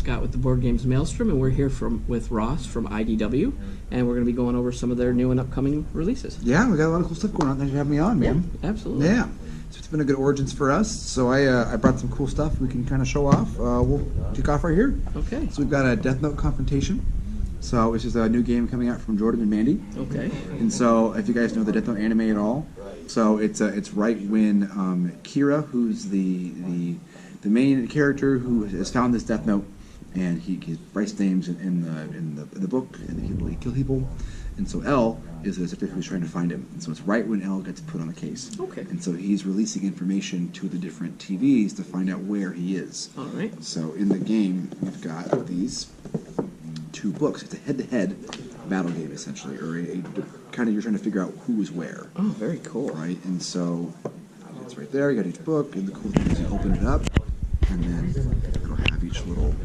Scott with the board games Maelstrom, and we're here with Ross from IDW, and we're going to be going over some of their new and upcoming releases. Yeah, we got a lot of cool stuff going on. Thanks for having me on, man. Yeah, absolutely. Yeah, so it's been a good origins for us. So I brought some cool stuff we can kind of show off. We'll kick off right here. Okay. So we've got a Death Note Confrontation. So it's just a new game coming out from Jordan and Mandy. Okay. And so if you guys know the Death Note anime at all, so it's right when Kira, who's the main character who has found this Death Note, and he writes names in the book, and he kill people. And so L is the detective who's trying to find him. And so it's right when L gets put on the case. Okay. And so he's releasing information to the different TVs to find out where he is. All right. So in the game, we've got these two books. It's a head-to-head battle game, essentially, or a kind of you're trying to figure out who is where. Oh, very cool. Right, and so it's right there. You got each book, and the cool thing is you open it up, and then it'll have each little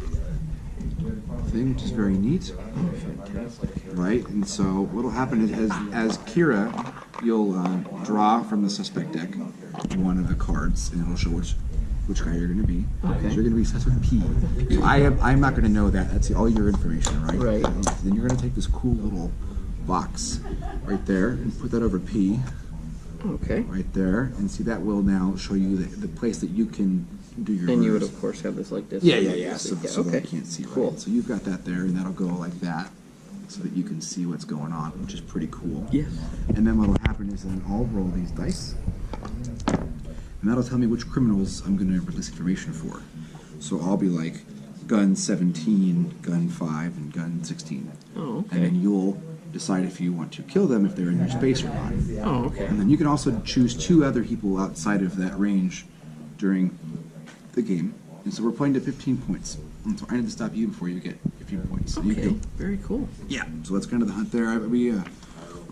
thing, which is very neat. Oh, fantastic. Right, and so what'll happen is as Kira, you'll draw from the suspect deck one of the cards, and it'll show which guy you're going to be. Okay. So you're going to be suspect P. So I'm not going to know that. That's all your information, right? Right. Then you're going to take this cool little box right there and put that over P. Okay. Right there, and see that will now show you the place that you can do your. And you would moves. of course have this like this. Yeah. So okay. they can't see. Cool. Right? So you've got that there, and that'll go like that, so that you can see what's going on, which is pretty cool. Yes. And then what'll happen is then I'll roll these dice, and that'll tell me which criminals I'm going to release information for. So I'll be like, gun 17, gun 5, and gun 16. Oh, okay. And then you'll decide if you want to kill them if they're in your space or not. Oh, okay. And then you can also choose 2 other people outside of that range during the game. And so we're playing to 15 points. And so I need to stop you before you get 15 points. So Okay. you Very cool. yeah. So that's kind of the hunt there. We were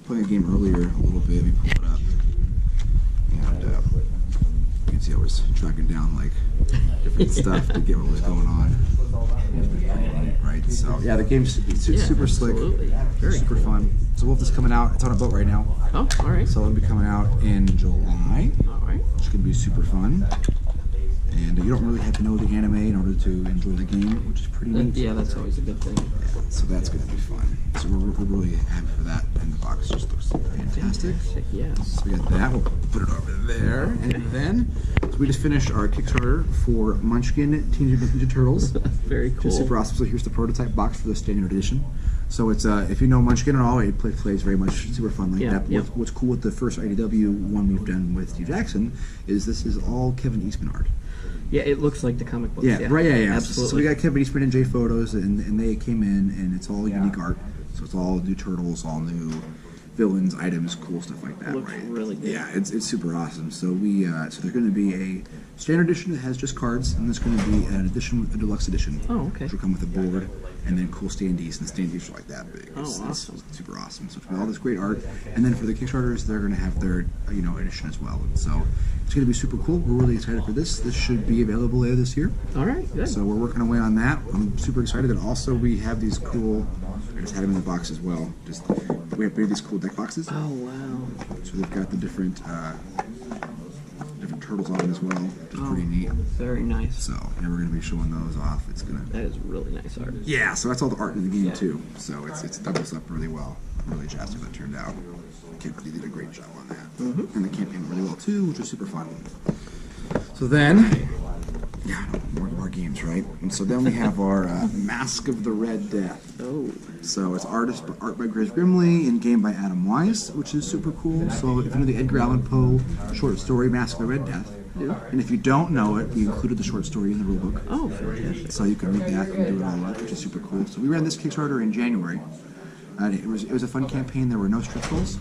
playing a game earlier a little bit. We pulled it up. And you can see I was tracking down like different stuff to get what was going on. It's been pretty neat, right? So yeah, the game's super slick, Very super fun. So Wolf is coming out. It's on a boat right now. Oh, all right. So it'll be coming out in July. All right. Which can be super fun. And you don't really have to know the anime in order to enjoy the game, which is pretty neat. Yeah, that's always a good thing. Yeah, so that's going to be fun. So we're really happy for that. And the box just looks fantastic. Yes. So we got that. We'll put it over there. And then, so we just finished our Kickstarter for Munchkin Teenage Mutant Ninja Turtles. Very cool. Just super awesome. So here's the prototype box for the standard edition. So it's if you know Munchkin at all, it plays very much super fun like that. Yeah. What's cool with the first IDW one we've done with Steve Jackson is this is all Kevin Eastman art. Yeah, it looks like the comic books. Yeah, right. Yeah. Absolutely. So we got Kevin Eastman and Jay Photos, and they came in, and it's all unique art. So it's all new turtles, all new villains, items, cool stuff like that. Looks right? really good. Yeah, it's super awesome. So we so there's going to be a standard edition that has just cards, and there's going to be an edition with a deluxe edition. Oh, okay. Which will come with a board, and then cool standees, and the standees are like that big. Oh, awesome. It's super awesome. So it's got all this great art, and then for the Kickstarters, they're going to have their edition as well. And so it's going to be super cool. We're really excited for this. This should be available later this year. All right, good. So we're working away on that. I'm super excited. And also we have these cool, I just had them in the box as well. We have these cool deck boxes. Oh, wow. So they've got the different turtles on them as well, which is pretty neat. Very nice. So yeah, we're going to be showing those off. It's going to... That is really nice art. Yeah, so that's all the art in the game too. So it's doubles up really well. I'm really jazzed how that turned out. Kid really did a great job on that. And the campaign really well too, which was super fun. So then, more games, right? And so then we have our Mask of the Red Death. Oh. So it's art by Grace Grimley and game by Adam Weiss, which is super cool. So if you know the Edgar Allan Poe short story Mask of the Red Death, and if you don't know it, we included the short story in the rulebook. Oh, fantastic. So you can read that and do it all up, which is super cool. So we ran this Kickstarter in January. It was a fun campaign. There were no stretch goals.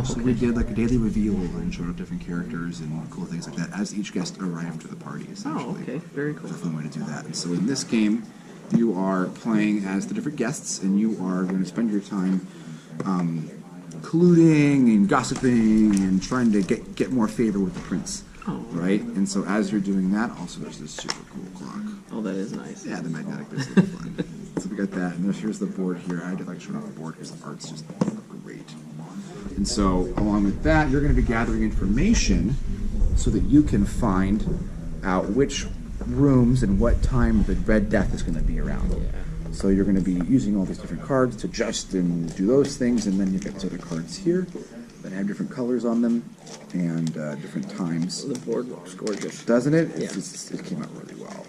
So we did like a daily reveal and showed off different characters and cool things like that as each guest arrived to the party, essentially. Oh, okay. Very cool. It was a fun way to do that. And so in this game, you are playing as the different guests, and you are going to spend your time colluding and gossiping and trying to get more favor with the prince. Oh. Right? And so as you're doing that, also there's this super cool clock. Oh, that is nice. Yeah, the magnetic bit's really fun. So we got that, and here's the board here. I did like showing off the board because the art's just great. And so along with that, you're going to be gathering information so that you can find out which rooms and what time the Red Death is going to be around. Yeah. So you're going to be using all these different cards to adjust and do those things, and then you've got these other cards here that have different colors on them and different times. The board looks gorgeous. Doesn't it? Yeah. It came out really well.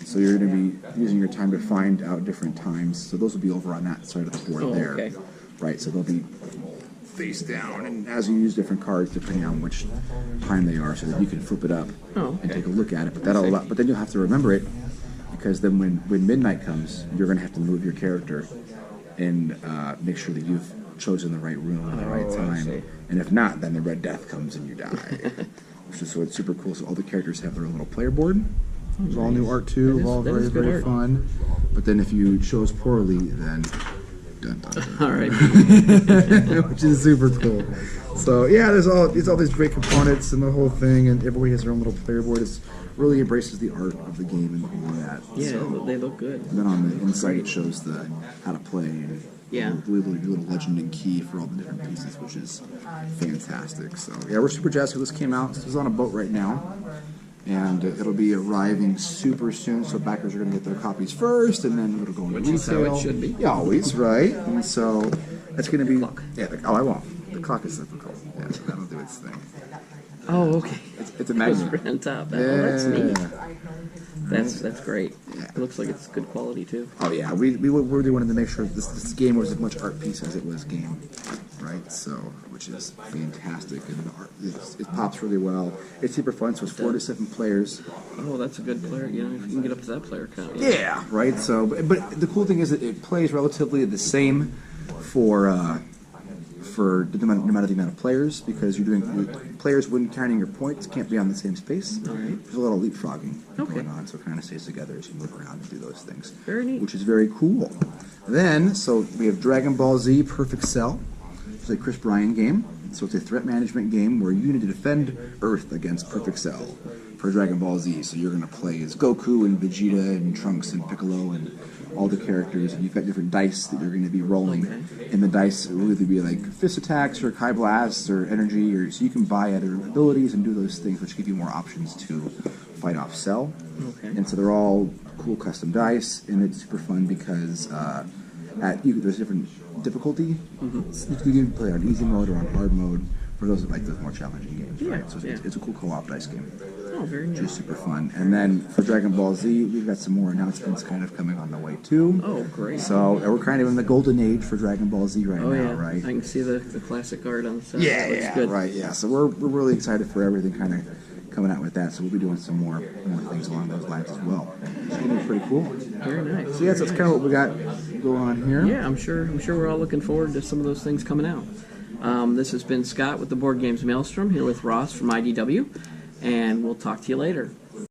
So you're going to be using your time to find out different times. So those will be over on that side of the board there. Okay. Right, so they'll be face down, and as you use different cards, depending on which time they are, so that you can flip it up and take a look at it. But but then you'll have to remember it, because then when midnight comes, you're going to have to move your character and make sure that you've chosen the right room at the right time. And if not, then the Red Death comes and you die. So it's super cool. So all the characters have their own little player board. It's all new art too, all very, very fun. But then if you chose poorly, then dun, dun, dun. All right. Which is super cool. So yeah, there's all these great components and the whole thing, and everybody has their own little player board. It really embraces the art of the game and all that. Yeah, so, they look good. and then on the inside it shows how to play and Yeah. the little legend and key for all the different pieces, which is fantastic. So yeah, we're super jazzed. This came out. This is on a boat right now. And it'll be arriving super soon, so backers are going to get their copies first, and then it'll go into retail. Which is how it should be. Yeah, always, right? And so that's going to be... Clock. Yeah, I won't. The clock is difficult. Yeah, that'll do its thing. Oh, okay. It's a magnet. Right on top. Oh, that's neat. Yeah. That's great. Yeah. It looks like it's good quality too. Oh, yeah. We really wanted to make sure this game was as much art piece as it was game, right? So, which is fantastic. And the art, it pops really well. It's super fun, so it's 4 to 7 players. Oh, that's a good player. You know, if you can get up to that player count. Yeah, right. So, but the cool thing is that it plays relatively the same for no matter the amount of players, because you're doing players when counting your points can't be on the same space. All right. There's a lot of leapfrogging Okay. going on, so it kind of stays together as you move around and do those things. Very neat. Which is very cool. Then, so we have Dragon Ball Z Perfect Cell. It's a Chris Bryan game. So it's a threat management game where you need to defend Earth against Perfect Cell for Dragon Ball Z. So you're going to play as Goku and Vegeta and Trunks and Piccolo and all the characters, and you've got different dice that you're going to be rolling. Okay. And the dice will either be like fist attacks or Kai blasts or energy, or so you can buy other abilities and do those things, which give you more options to fight off Cell. Okay. And so they're all cool custom dice, and it's super fun because there's different difficulty. You can play on easy mode or on hard mode for those that like those more challenging games, Yeah, right? So yeah. it's a cool co-op dice game, Oh, very which neat. is super fun. And then for Dragon Ball Z, we've got some more announcements kind of coming on the way too. Oh, great. So we're kind of in the golden age for Dragon Ball Z right Oh, now, yeah. right? I can see the classic art on the side. Yeah, That looks yeah, good. right, yeah. So we're really excited for everything kind of coming out with that. So we'll be doing some more things along those lines as well. It's going to be pretty cool. Very nice. So yeah, so that's kind of what we got going on here. Yeah, I'm sure we're all looking forward to some of those things coming out. This has been Scott with the Board Games Maelstrom, here with Ross from IDW, and we'll talk to you later.